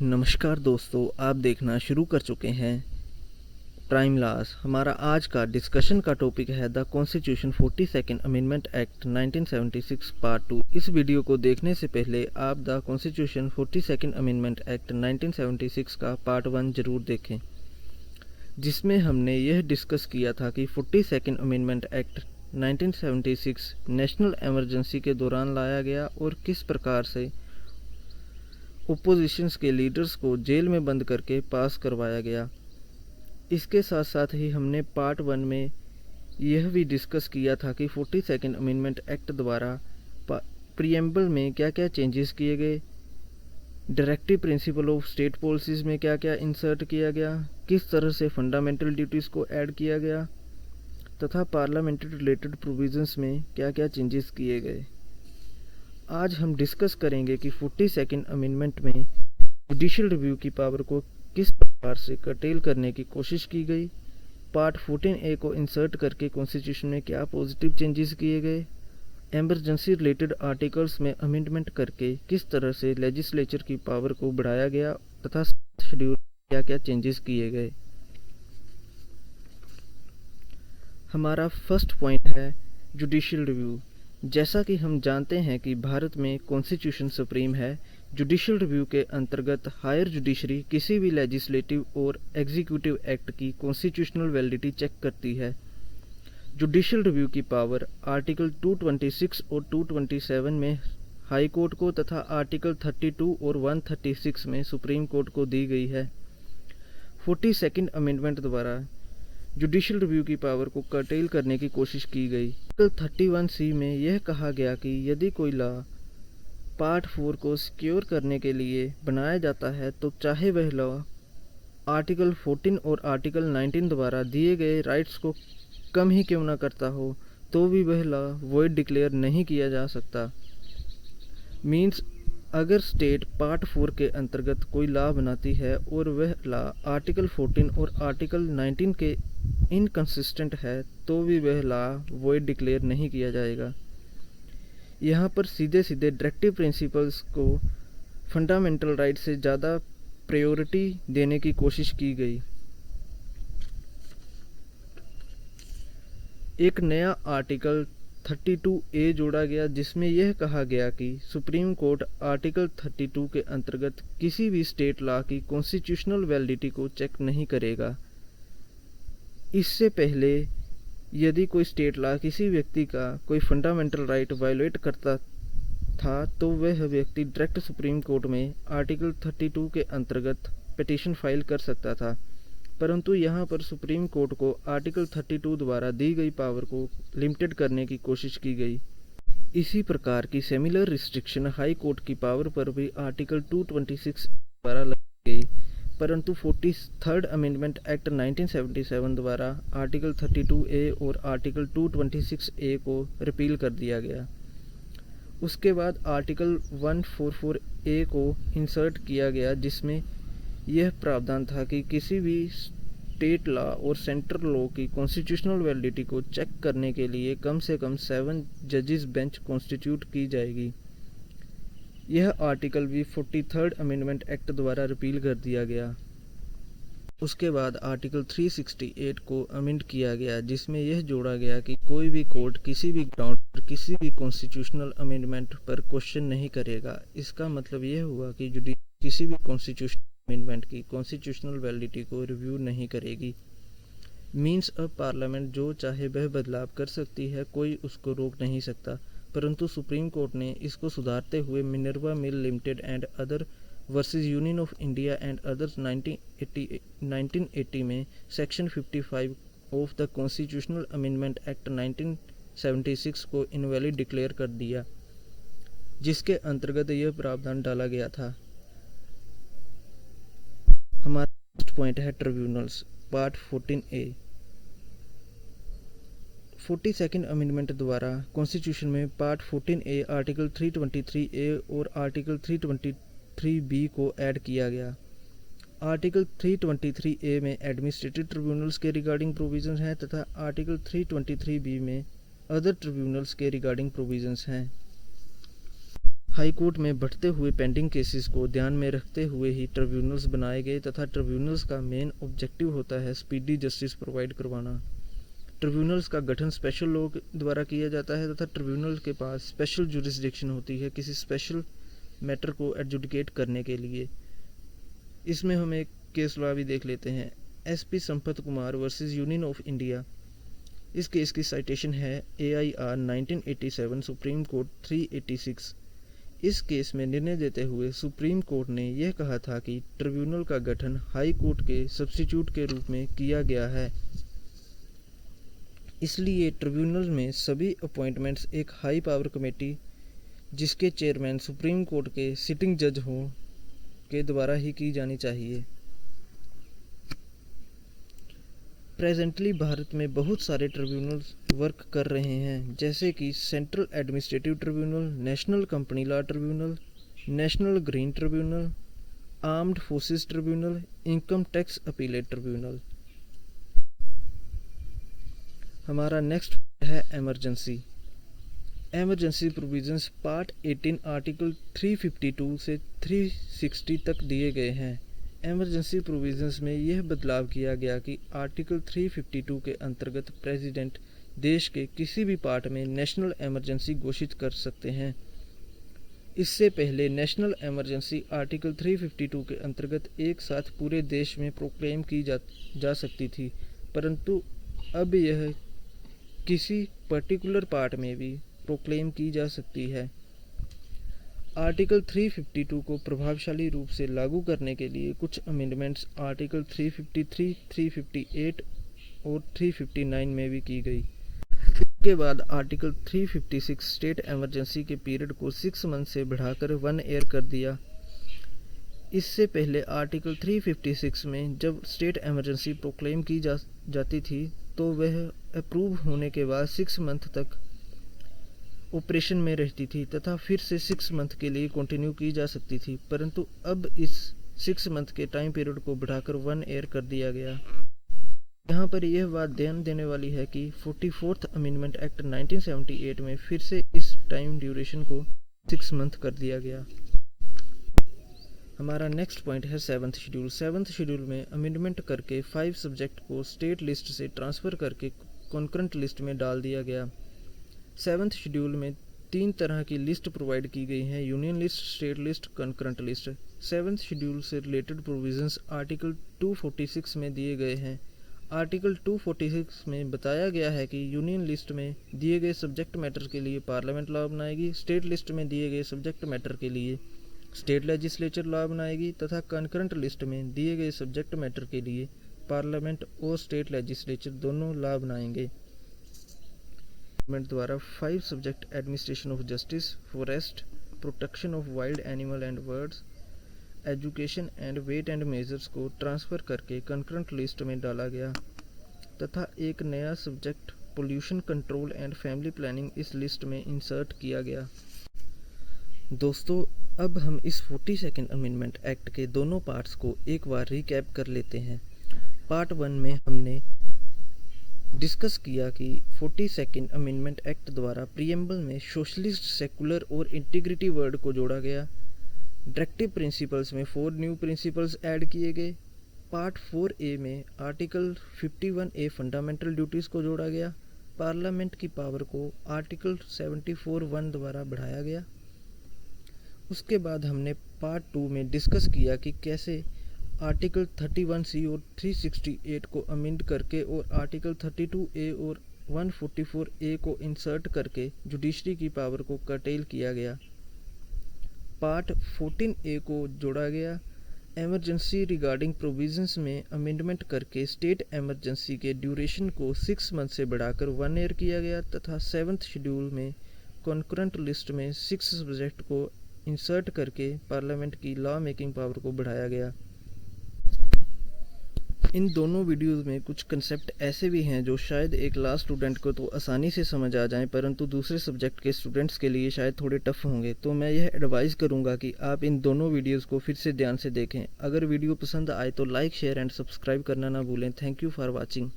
नमस्कार दोस्तों, आप देखना शुरू कर चुके हैं प्राइम लॉस। हमारा आज का डिस्कशन का टॉपिक है the constitution 42nd amendment act 1976 part 2। इस वीडियो को देखने से पहले आप the constitution 42nd amendment act 1976 का पार्ट 1 जरूर देखें, जिसमें हमने यह डिस्कस किया था कि 42nd amendment act 1976 national emergency के दौरान लाया गया और किस प्रकार से ओपोजिशंस के लीडर्स को जेल में बंद करके पास करवाया गया। इसके साथ साथ ही हमने पार्ट 1 में यह भी डिस्कस किया था कि 42nd अमेंडमेंट एक्ट द्वारा प्रीएम्बल में क्या क्या चेंजेस किए गए, directive principle of state policies में क्या क्या इंसर्ट किया गया, किस तरह से फंडामेंटल ड्यूटीज़ को ऐड किया गया तथा पार्लियामेंट्री रिलेटेड प्रोविजंस में क्या क्या चेंजेस किए गए। आज हम डिस्कस करेंगे कि 42nd अमेंडमेंट में जुडिशियल रिव्यू की पावर को किस प्रकार से कर्टेल करने की कोशिश की गई, पार्ट 14A को इंसर्ट करके कॉन्स्टिट्यूशन में क्या पॉजिटिव चेंजेस किए गए, एमरजेंसी रिलेटेड आर्टिकल्स में अमेंडमेंट करके किस तरह से लेजिस्लेचर की पावर को बढ़ाया गया तथा शेड्यूल क्या क्या चेंजेस किए गए। हमारा फर्स्ट पॉइंट है जुडिशियल रिव्यू। जैसा कि हम जानते हैं कि भारत में कॉन्स्टिट्यूशन सुप्रीम है। जुडिशियल रिव्यू के अंतर्गत हायर जुडिशरी किसी भी लेजिस्लेटिव और एग्जीक्यूटिव एक्ट की कॉन्स्टिट्यूशनल वैलिडिटी चेक करती है। जुडिशियल रिव्यू की पावर आर्टिकल 226 और 227 में हाई कोर्ट को तथा आर्टिकल 32 और 136 में सुप्रीम कोर्ट को दी गई है। 42nd अमेंडमेंट द्वारा जुडिशियल रिव्यू की पावर को कर्टेल करने की कोशिश की गई। आर्टिकल 31C में यह कहा गया कि यदि कोई लॉ पार्ट 4 को सिक्योर करने के लिए बनाया जाता है तो चाहे वह लॉ आर्टिकल 14 और आर्टिकल 19 द्वारा दिए गए राइट्स को कम ही क्यों न करता हो, तो भी वह लॉ वॉइड डिक्लेयर नहीं किया जा सकता। मीन्स अगर स्टेट पार्ट 4 के अंतर्गत कोई लॉ बनाती है और वह लॉ आर्टिकल 14 और आर्टिकल 19 के इनकंसिस्टेंट है, तो भी वह लॉ वॉइड डिक्लेयर नहीं किया जाएगा। यहाँ पर सीधे सीधे डायरेक्टिव प्रिंसिपल्स को फंडामेंटल राइट से ज़्यादा प्रायोरिटी देने की कोशिश की गई। एक नया आर्टिकल 32A जोड़ा गया, जिसमें यह कहा गया कि सुप्रीम कोर्ट आर्टिकल 32 के अंतर्गत किसी भी स्टेट लॉ की कॉन्स्टिट्यूशनल वैलिडिटी को चेक नहीं करेगा। इससे पहले यदि कोई स्टेट लॉ किसी व्यक्ति का कोई फंडामेंटल राइट वायोलेट करता था तो वह व्यक्ति डायरेक्ट सुप्रीम कोर्ट में आर्टिकल 32 के अंतर्गत पिटीशन फाइल कर सकता था, परंतु यहाँ पर सुप्रीम कोर्ट को आर्टिकल 32 द्वारा दी गई पावर को लिमिटेड करने की कोशिश की गई। इसी प्रकार की सिमिलर रिस्ट्रिक्शन हाई कोर्ट की पावर पर भी आर्टिकल 226 द्वारा लगाई गई, परंतु 43rd अमेंडमेंट एक्ट 1977 द्वारा आर्टिकल 32A और आर्टिकल 226A को रिपील कर दिया गया। उसके बाद आर्टिकल 144A को इंसर्ट किया गया, जिसमें यह प्रावधान था कि किसी भी स्टेट लॉ और सेंट्रल लॉ की कॉन्स्टिट्यूशनल वैलिडिटी को चेक करने के लिए कम से कम 7 जजेस बेंच कॉन्स्टिट्यूट की जाएगी। यह आर्टिकल भी 43rd अमेंडमेंट एक्ट द्वारा रिपील कर दिया गया। उसके बाद आर्टिकल 368 को अमेंड किया गया, जिसमें यह जोड़ा गया कि कोई भी कोर्ट किसी भी ग्राउंड पर किसी भी कॉन्स्टिट्यूशनल अमेंडमेंट पर क्वेश्चन नहीं करेगा। इसका मतलब यह हुआ कि जुडिशरी किसी भी कॉन्स्टिट्यूशनल अमेंडमेंट की कॉन्स्टिट्यूशनल वैलिडिटी को रिव्यू नहीं करेगी। मीन्स अब पार्लियामेंट जो चाहे वह बदलाव कर सकती है, कोई उसको रोक नहीं सकता। परंतु सुप्रीम कोर्ट ने इसको सुधारते हुए Minerva mill limited and other versus union of India and others 1980 में section 55 of the constitutional amendment act 1976 को इनवैलिड डिक्लेयर कर दिया, जिसके अंतर्गत यह प्रावधान डाला गया था। हमारा फर्स्ट पॉइंट है tribunals, part 14A। 42nd amendment द्वारा कॉन्स्टिट्यूशन में पार्ट 14A आर्टिकल 323A और आर्टिकल 323B को ऐड किया गया। आर्टिकल 323A में एडमिनिस्ट्रेटिव ट्रिब्यूनल्स के रिगार्डिंग प्रोविजंस हैं तथा आर्टिकल 323B में अदर ट्रिब्यूनल्स के रिगार्डिंग प्रोविजंस हैं। हाई कोर्ट में बढ़ते हुए पेंडिंग केसेस को ध्यान में रखते हुए ही ट्रिब्यूनल्स बनाए गए तथा ट्रिब्यूनल्स का मेन ऑब्जेक्टिव होता है स्पीडी जस्टिस प्रोवाइड करवाना। ट्रिब्यूनल्स का गठन स्पेशल लॉ द्वारा किया जाता है तथा ट्रिब्यूनल के पास स्पेशल जुरिस्डिक्शन होती है किसी स्पेशल मैटर को एडजुडिकेट करने के लिए। इसमें हम एक केस लॉ भी देख लेते हैं, SP Sampath Kumar versus union of India. इस केस की साइटेशन है AIR 1987 सुप्रीम कोर्ट 386। इस केस में निर्णय देते हुए सुप्रीम कोर्ट ने यह कहा था कि ट्रिब्यूनल का गठन हाई कोर्ट के सब्स्टिट्यूट के रूप में किया गया है, इसलिए ट्रिब्यूनल में सभी अपॉइंटमेंट्स एक हाई पावर कमेटी जिसके चेयरमैन सुप्रीम कोर्ट के सिटिंग जज हों के द्वारा ही की जानी चाहिए। प्रेजेंटली भारत में बहुत सारे ट्रिब्यूनल्स वर्क कर रहे हैं, जैसे कि central administrative tribunal, national company law tribunal, national green tribunal, armed forces tribunal, income tax appellate tribunal. हमारा नेक्स्ट है एमरजेंसी प्रोविजंस पार्ट 18 आर्टिकल 352 से 360 तक दिए गए हैं। एमरजेंसी प्रोविजंस में यह बदलाव किया गया कि आर्टिकल 352 के अंतर्गत प्रेसिडेंट देश के किसी भी पार्ट में नेशनल इमरजेंसी घोषित कर सकते हैं। इससे पहले नेशनल इमरजेंसी आर्टिकल 352 के अंतर्गत एक साथ पूरे देश में प्रोक्लेम की जा सकती थी, परंतु अब यह किसी पर्टिकुलर पार्ट में भी प्रोक्लेम की जा सकती है। आर्टिकल 352 को प्रभावशाली रूप से लागू करने के लिए कुछ अमेंडमेंट्स आर्टिकल 353, 358 और 359 में भी की गई। इसके बाद आर्टिकल 356 स्टेट इमरजेंसी के पीरियड को 6 मंथ से बढ़ाकर 1 ईयर कर दिया। इससे पहले आर्टिकल 356 में जब स्टेट इमरजेंसी प्रोक्लेम की जाती थी तो वह अप्रूव होने के बाद 6 मंथ तक ऑपरेशन में रहती थी तथा फिर से 6 मंथ के लिए कंटिन्यू की जा सकती थी, परंतु अब इस 6 मंथ के टाइम पीरियड को बढ़ाकर 1 ईयर कर दिया गया। यहाँ पर यह बात ध्यान देने वाली है कि 44th अमेंडमेंट एक्ट 1978 में फिर से इस टाइम ड्यूरेशन को 6 मंथ कर दिया गया। हमारा नेक्स्ट पॉइंट है 7th शेड्यूल। 7th शेड्यूल में अमेंडमेंट करके 5 सब्जेक्ट को स्टेट लिस्ट से ट्रांसफ़र करके कॉन्करेंट लिस्ट में डाल दिया गया। 7th शेड्यूल में 3 तरह की लिस्ट प्रोवाइड की गई हैं, union list, state list, concurrent list. 7th schedule से रिलेटेड प्रोविजंस आर्टिकल 246 में दिए गए हैं। आर्टिकल 246 में बताया गया है कि यूनियन लिस्ट में दिए गए सब्जेक्ट मैटर के लिए पार्लियामेंट लॉ बनाएगी, स्टेट लिस्ट में दिए गए सब्जेक्ट मैटर के लिए स्टेट लेजिस्लेचर लॉ बनाएगी तथा कॉन्करेंट लिस्ट में दिए गए सब्जेक्ट मैटर के लिए पार्लियामेंट और स्टेट लेजिस्लेचर दोनों लॉ बनाएंगे। द्वारा 5 subject administration of justice, forest, protection of wild animal and birds, education and weight and measures को ट्रांसफ़र करके कंकरेंट लिस्ट में डाला गया तथा एक नया subject pollution control and family planning इस लिस्ट में इंसर्ट किया गया। दोस्तों, अब हम इस 42nd अमेंडमेंट एक्ट के दोनों पार्ट्स को एक बार रिकैप कर लेते हैं। पार्ट 1 में हमने डिस्कस किया कि 42nd अमेंडमेंट एक्ट द्वारा प्रीएम्बल में सोशलिस्ट, सेकुलर और इंटीग्रिटी वर्ड को जोड़ा गया। डायरेक्टिव प्रिंसिपल्स में 4 न्यू प्रिंसिपल्स ऐड किए गए। पार्ट 4A में आर्टिकल 51A फंडामेंटल ड्यूटीज़ को जोड़ा गया। पार्लियामेंट की पावर को आर्टिकल 74(1) द्वारा बढ़ाया गया। उसके बाद हमने पार्ट 2 में डिस्कस किया कि कैसे आर्टिकल 31C और 368 को अमेंड करके और आर्टिकल 32A और 144A को इंसर्ट करके जुडिशरी की पावर को कर्टेल किया गया। पार्ट 14A को जोड़ा गया। एमरजेंसी रिगार्डिंग प्रोविजंस में अमेंडमेंट करके स्टेट एमरजेंसी के ड्यूरेशन को 6 मंथ से बढ़ाकर 1 ईयर किया गया तथा 7th शेड्यूल में कॉन्करेंट लिस्ट में 6 सब्जेक्ट को इंसर्ट करके पार्लियामेंट की लॉ मेकिंग पावर को बढ़ाया गया। इन दोनों वीडियोज़ में कुछ कंसेप्ट ऐसे भी हैं जो शायद एक क्लास स्टूडेंट को तो आसानी से समझ आ जाएं, परंतु दूसरे सब्जेक्ट के स्टूडेंट्स के लिए शायद थोड़े टफ होंगे। तो मैं यह एडवाइस करूंगा कि आप इन दोनों वीडियोज़ को फिर से ध्यान से देखें। अगर वीडियो पसंद आए तो लाइक, शेयर एंड सब्सक्राइब करना ना भूलें। Thank you for watching.